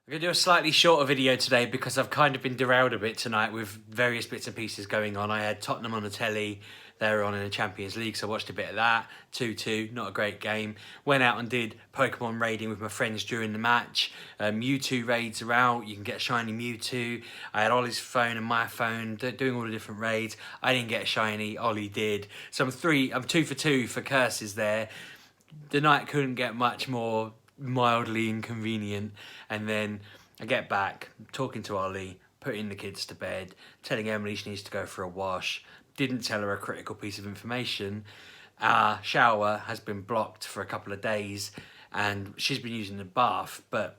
I'm going to do a slightly shorter video today because I've kind of been derailed a bit tonight with various bits and pieces going on. I had Tottenham on the telly. They were on in the Champions League, so I watched a bit of that. 2-2, not a great game. Went out and did Pokemon raiding with my friends during the match. Mewtwo raids are out. You can get a shiny Mewtwo. I had Ollie's phone and my phone doing all the different raids. I didn't get a shiny. Ollie did. So I'm 2 for 2 for curses there. The night couldn't get much more mildly inconvenient, and then I get back talking to Ollie, putting the kids to bed, telling Emily she needs to go for a wash. Didn't tell her a critical piece of information. Our shower has been blocked for a couple of days and she's been using the bath, but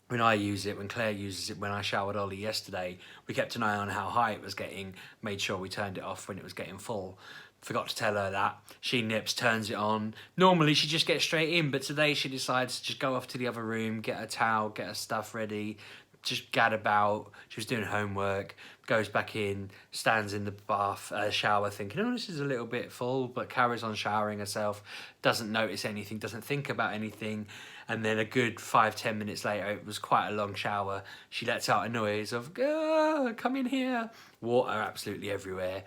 when I use it, when Claire uses it, when I showered Ollie yesterday, we kept an eye on how high it was getting, made sure we turned it off when it was getting full. Forgot to tell her that. She nips, turns it on. Normally she just gets straight in, but today she decides to just go off to the other room, get a towel, get her stuff ready, just gad about. She was doing homework, goes back in, stands in the bath, shower thinking, oh, this is a little bit full, but carries on showering herself, doesn't notice anything, doesn't think about anything. And then a good 5-10 minutes later, it was quite a long shower, she lets out a noise of, come in here. Water absolutely everywhere.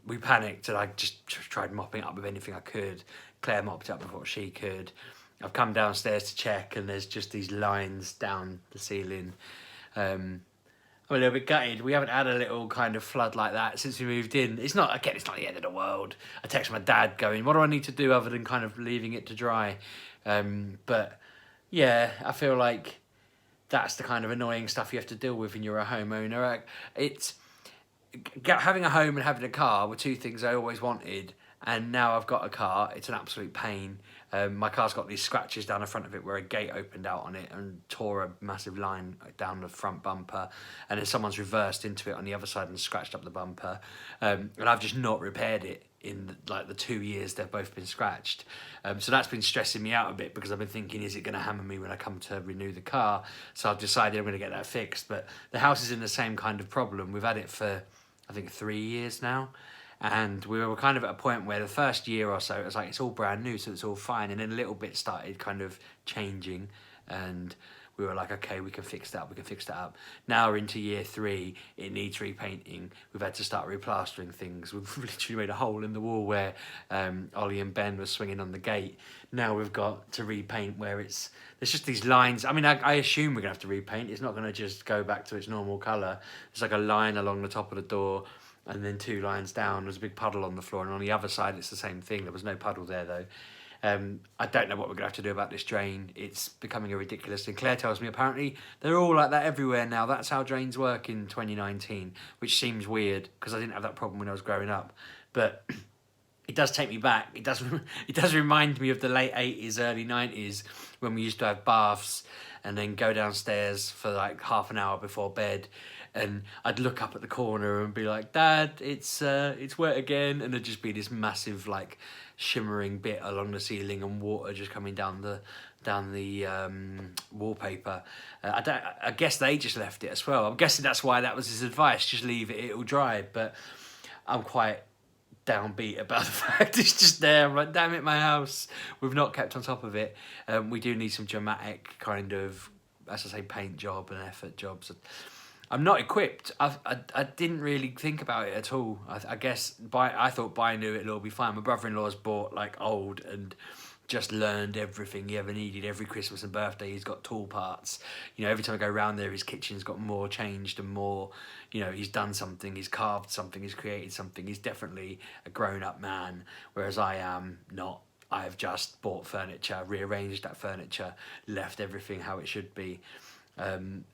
We panicked and I just tried mopping it up with anything I could. Claire mopped it up before she could. I've come downstairs to check and there's just these lines down the ceiling. I'm a little bit gutted. We haven't had a little kind of flood like that since we moved in. It's not the end of the world. I text my dad going, what do I need to do other than kind of leaving it to dry? But yeah, I feel like that's the kind of annoying stuff you have to deal with when you're a homeowner. It's having a home and having a car were two things I always wanted, and now I've got a car. It's an absolute pain. My car's got these scratches down the front of it where a gate opened out on it and tore a massive line down the front bumper, and then someone's reversed into it on the other side and scratched up the bumper, and I've just not repaired it in like the 2 years they've both been scratched. So that's been stressing me out a bit because I've been thinking, is it going to hammer me when I come to renew the car? So I've decided I'm going to get that fixed. But the house is in the same kind of problem. We've had it for, I think, 3 years now. And we were kind of at a point where the first year or so, it was like, it's all brand new, so it's all fine. And then a little bit started kind of changing. And we were like, okay, we can fix that up. Now we're into year 3, it needs repainting. We've had to start replastering things. We've literally made a hole in the wall where Ollie and Ben were swinging on the gate. Now we've got to repaint where there's just these lines. I mean, I assume we're gonna have to repaint. It's not gonna just go back to its normal color. There's like a line along the top of the door, and then 2 lines down, there's a big puddle on the floor, and on the other side it's the same thing. There was no puddle there though. I don't know what we're going to have to do about this drain. It's becoming a ridiculous thing. Claire tells me apparently they're all like that everywhere now. That's how drains work in 2019, which seems weird because I didn't have that problem when I was growing up. But it does take me back. It does remind me of the late 80s, early 90s when we used to have baths and then go downstairs for like half an hour before bed. And I'd look up at the corner and be like, Dad, it's wet again. And there'd just be this massive like shimmering bit along the ceiling and water just coming down the wallpaper. I guess they just left it as well. I'm guessing that's why that was his advice, just leave it, it'll dry. But I'm quite downbeat about the fact it's just there. I'm like, damn it, my house. We've not kept on top of it. We do need some dramatic kind of, as I say, paint job and effort jobs. I'm not equipped. I didn't really think about it at all. I guess I thought by new it'll all be fine. My brother-in-law's bought like old and just learned everything he ever needed. Every Christmas and birthday he's got tool parts. You know, every time I go around there his kitchen's got more changed and more, you know, he's done something, he's carved something, he's created something. He's definitely a grown-up man, whereas I am not. I've just bought furniture, rearranged that furniture, left everything how it should be.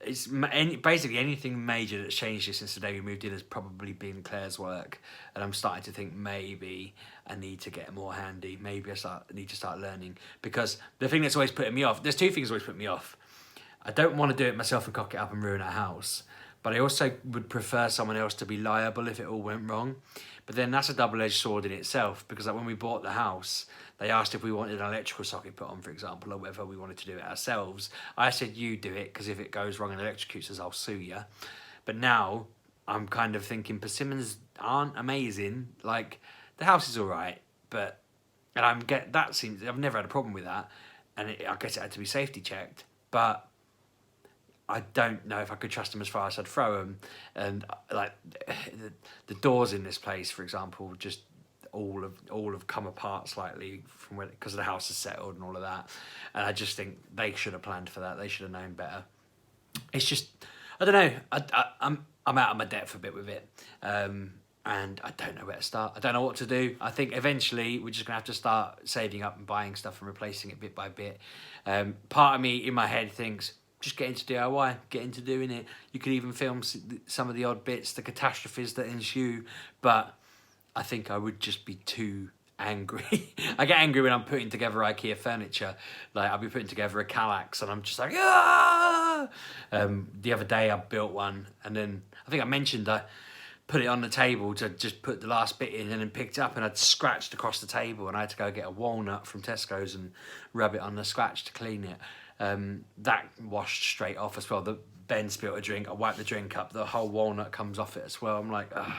It's basically anything major that's changed since the day we moved in has probably been Claire's work, and I'm starting to think maybe I need to get more handy. Maybe I need to start learning, because the thing that's always putting me off, there's 2 things that always put me off. I don't want to do it myself and cock it up and ruin our house, but I also would prefer someone else to be liable if it all went wrong. But then that's a double-edged sword in itself, because like when we bought the house, they asked if we wanted an electrical socket put on, for example, or whether we wanted to do it ourselves. I said, you do it, because if it goes wrong and electrocutes us, I'll sue you. But now I'm kind of thinking persimmons aren't amazing. Like, the house is all right, but I've never had a problem with that, and I guess it had to be safety checked. But I don't know if I could trust them as far as I'd throw them. And like the doors in this place, for example, just all have come apart slightly from when, because the house is settled and all of that. And I just think they should have planned for that. They should have known better. It's just, I don't know. I'm out of my depth a bit with it. And I don't know where to start. I don't know what to do. I think eventually we're just going to have to start saving up and buying stuff and replacing it bit by bit. Part of me in my head thinks, just get into DIY, get into doing it. You could even film some of the odd bits, the catastrophes that ensue, but I think I would just be too angry. I get angry when I'm putting together IKEA furniture. Like, I'll be putting together a Kallax and I'm just like, ah! The other day I built one, and then I think I mentioned I put it on the table to just put the last bit in, and then picked it up and I'd scratched across the table, and I had to go get a walnut from Tesco's and rub it on the scratch to clean it. That washed straight off as well. Ben spilled a drink, I wiped the drink up, the whole walnut comes off it as well. I'm like, ugh.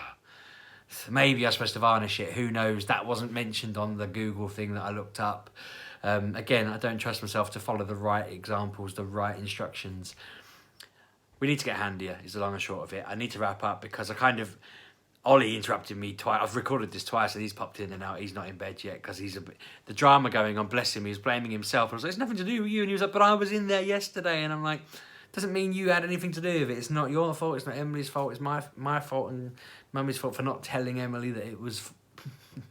Maybe I'm supposed to varnish it, who knows? That wasn't mentioned on the Google thing that I looked up. Again, I don't trust myself to follow the right examples, the right instructions. We need to get handier, is the long and short of it. I need to wrap up because Ollie interrupted me twice. I've recorded this twice and he's popped in and out. He's not in bed yet because the drama going on, bless him, he was blaming himself. I was like, it's nothing to do with you. And he was like, but I was in there yesterday. And I'm like, doesn't mean you had anything to do with it. It's not your fault. It's not Emily's fault. It's my fault and Mummy's fault for not telling Emily that it was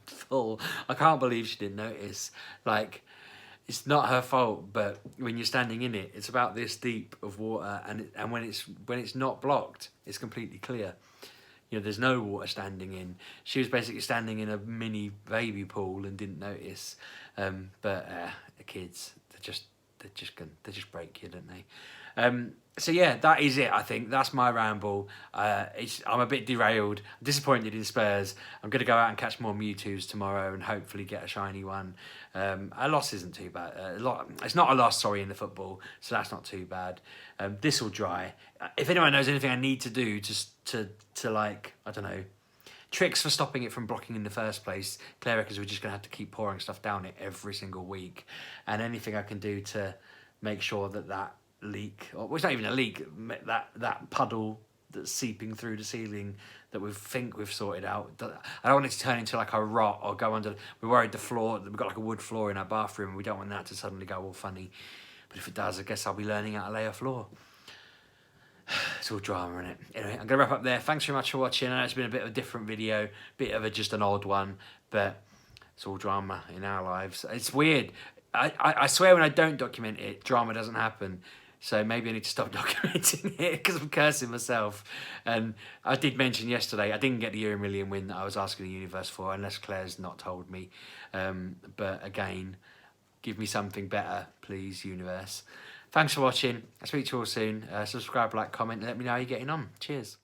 full. I can't believe she didn't notice. Like, it's not her fault, but when you're standing in it, it's about this deep of water, and when it's not blocked, it's completely clear. You know, there's no water standing in. She was basically standing in a mini baby pool and didn't notice. But the kids, they just break you, don't they? So yeah, that is it. I think that's my ramble. I'm a bit derailed, disappointed in Spurs. I'm going to go out and catch more Mewtwo's tomorrow and hopefully get a shiny one. A loss isn't too bad. It's not a loss, sorry, in the football, so that's not too bad. This will dry. If anyone knows anything I need to do to like, I don't know, tricks for stopping it from blocking in the first place, Clara, because we're just going to have to keep pouring stuff down it every single week, and anything I can do to make sure that leak, or well, it's not even a leak, that puddle that's seeping through the ceiling that we think we've sorted out. I don't want it to turn into like a rot or go under. We're worried the floor, we've got like a wood floor in our bathroom and we don't want that to suddenly go all funny. But if it does, I guess I'll be learning how to lay a floor. It's all drama, isn't it? Anyway, I'm going to wrap up there. Thanks very much for watching. I know it's been a bit of a different video, bit of just an odd one, but it's all drama in our lives. It's weird. I swear when I don't document it, drama doesn't happen. So maybe I need to stop documenting it because I'm cursing myself. And I did mention yesterday, I didn't get the Euro Million win that I was asking the universe for, unless Claire's not told me. But again, give me something better, please, universe. Thanks for watching. I'll speak to you all soon. Subscribe, like, comment, and let me know how you're getting on. Cheers.